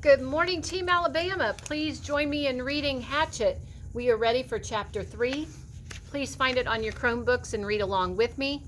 Good morning, Team Alabama. Please join me in reading Hatchet. We are ready for Chapter 3. Please find it on your Chromebooks and read along with me.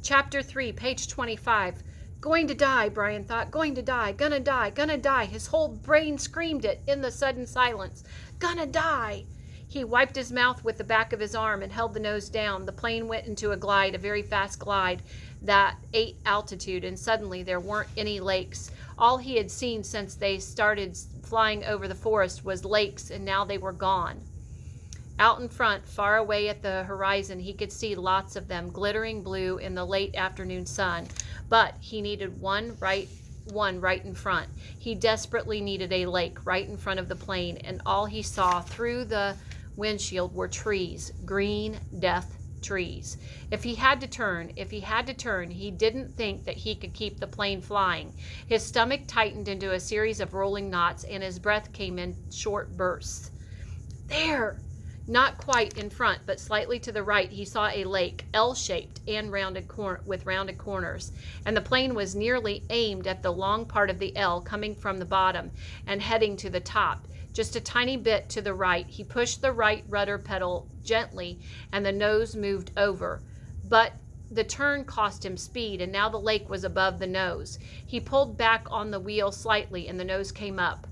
Chapter 3, page 25. Going to die, Brian thought. Going to die, gonna die, gonna die. His whole brain screamed it in the sudden silence. Gonna die. He wiped his mouth with the back of his arm and held the nose down. The plane went into a glide, a very fast glide that ate altitude, and suddenly there weren't any lakes. All he had seen since they started flying over the forest was lakes, and now they were gone. Out in front, far away at the horizon, he could see lots of them, glittering blue in the late afternoon sun. But he needed one right in front. He desperately needed a lake right in front of the plane, and all he saw through the windshield were trees, green death trees. If he had to turn, he didn't think that he could keep the plane flying. His stomach tightened into a series of rolling knots, and his breath came in short bursts. There! Not quite in front, but slightly to the right, he saw a lake, L-shaped and with rounded corners, and the plane was nearly aimed at the long part of the L coming from the bottom and heading to the top. Just a tiny bit to the right, he pushed the right rudder pedal gently, and the nose moved over. But the turn cost him speed, and now the lake was above the nose. He pulled back on the wheel slightly, and the nose came up.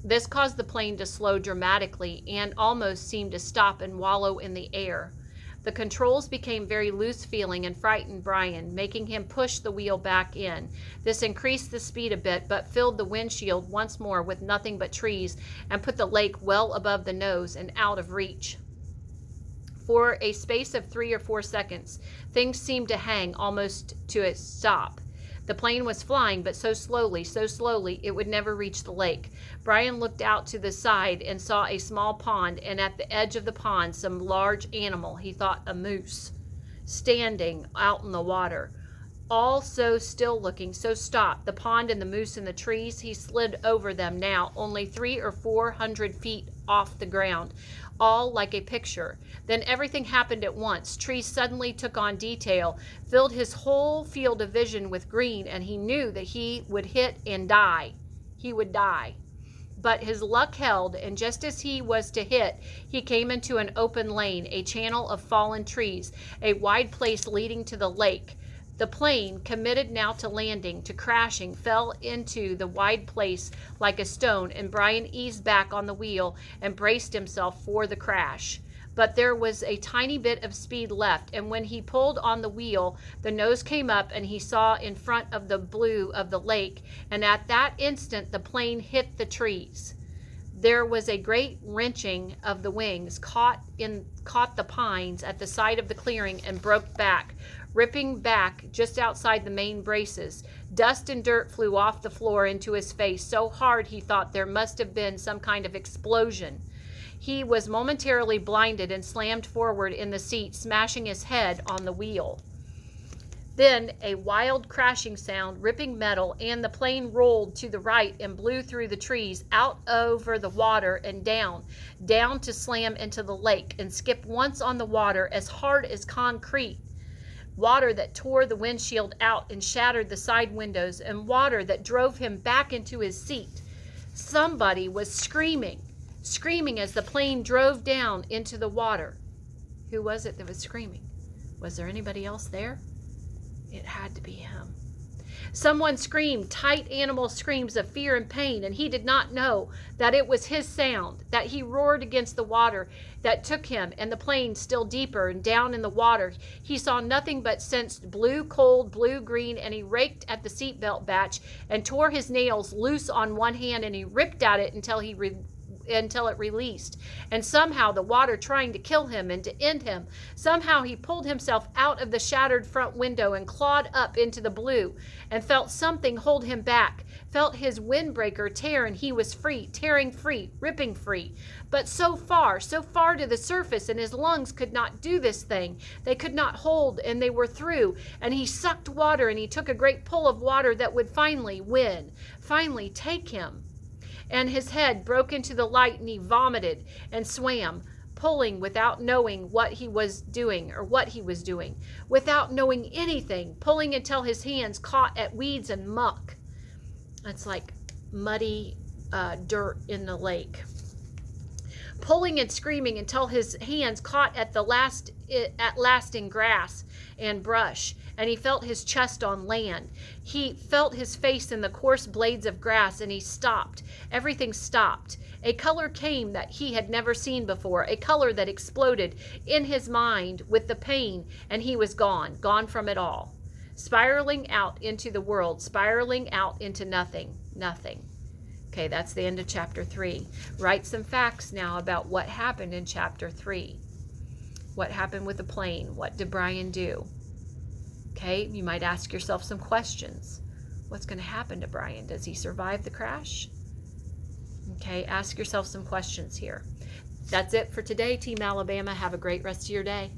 This caused the plane to slow dramatically and almost seemed to stop and wallow in the air. The controls became very loose-feeling and frightened Brian, making him push the wheel back in. This increased the speed a bit, but filled the windshield once more with nothing but trees and put the lake well above the nose and out of reach. For a space of 3 or 4 seconds, things seemed to hang almost to a stop. The plane was flying, but so slowly, it would never reach the lake. Brian looked out to the side and saw a small pond, and at the edge of the pond some large animal, he thought a moose, standing out in the water. All so still looking, so stopped, the pond and the moose and the trees. He slid over them now, only 300 or 400 feet off the ground, all like a picture. Then everything happened at once. Trees suddenly took on detail, filled his whole field of vision with green, and he knew that he would hit and die. He would die. But his luck held, and just as he was to hit, he came into an open lane, a channel of fallen trees, a wide place leading to the lake. The plane, committed now to landing, to crashing, fell into the wide place like a stone, and Brian eased back on the wheel and braced himself for the crash. But there was a tiny bit of speed left, and when he pulled on the wheel, the nose came up and he saw in front of the blue of the lake, and at that instant the plane hit the trees. There was a great wrenching of the wings, caught the pines at the side of the clearing and broke back, ripping back just outside the main braces. Dust and dirt flew off the floor into his face so hard he thought there must have been some kind of explosion. He was momentarily blinded and slammed forward in the seat, smashing his head on the wheel. Then a wild crashing sound, ripping metal, and the plane rolled to the right and blew through the trees, out over the water and down to slam into the lake and skip once on the water as hard as concrete. Water that tore the windshield out and shattered the side windows, and water that drove him back into his seat. Somebody was screaming as the plane drove down into the water. Who was it that was screaming? Was there anybody else there? It had to be him. Someone screamed, tight animal screams of fear and pain, and he did not know that it was his sound, that he roared against the water that took him and the plane still deeper and down in the water. He saw nothing but sensed blue, cold, blue-green, and he raked at the seatbelt batch and tore his nails loose on one hand, and he ripped at it until it released, and somehow the water trying to kill him and to end him. Somehow he pulled himself out of the shattered front window and clawed up into the blue and felt something hold him back, felt his windbreaker tear, and he was free, tearing free, ripping free. But so far to the surface, and his lungs could not do this thing. They could not hold, and they were through, and he sucked water, and he took a great pull of water that would finally win, finally take him. And his head broke into the light, and he vomited and swam, pulling without knowing what he was doing, without knowing anything, pulling until his hands caught at weeds and muck. It's like muddy dirt in the lake, pulling and screaming until his hands caught at last in grass and brush, and he felt his chest on land. He felt his face in the coarse blades of grass, and he stopped. Everything stopped. A color came that he had never seen before, a color that exploded in his mind with the pain, and he was gone from it all, spiraling out into the world, spiraling out into nothing. Okay, that's the end of chapter 3. Write some facts now about what happened in chapter 3. What happened with the plane? What did Brian do? Okay, you might ask yourself some questions. What's going to happen to Brian? Does he survive the crash? Okay, ask yourself some questions here. That's it for today, Team Alabama. Have a great rest of your day.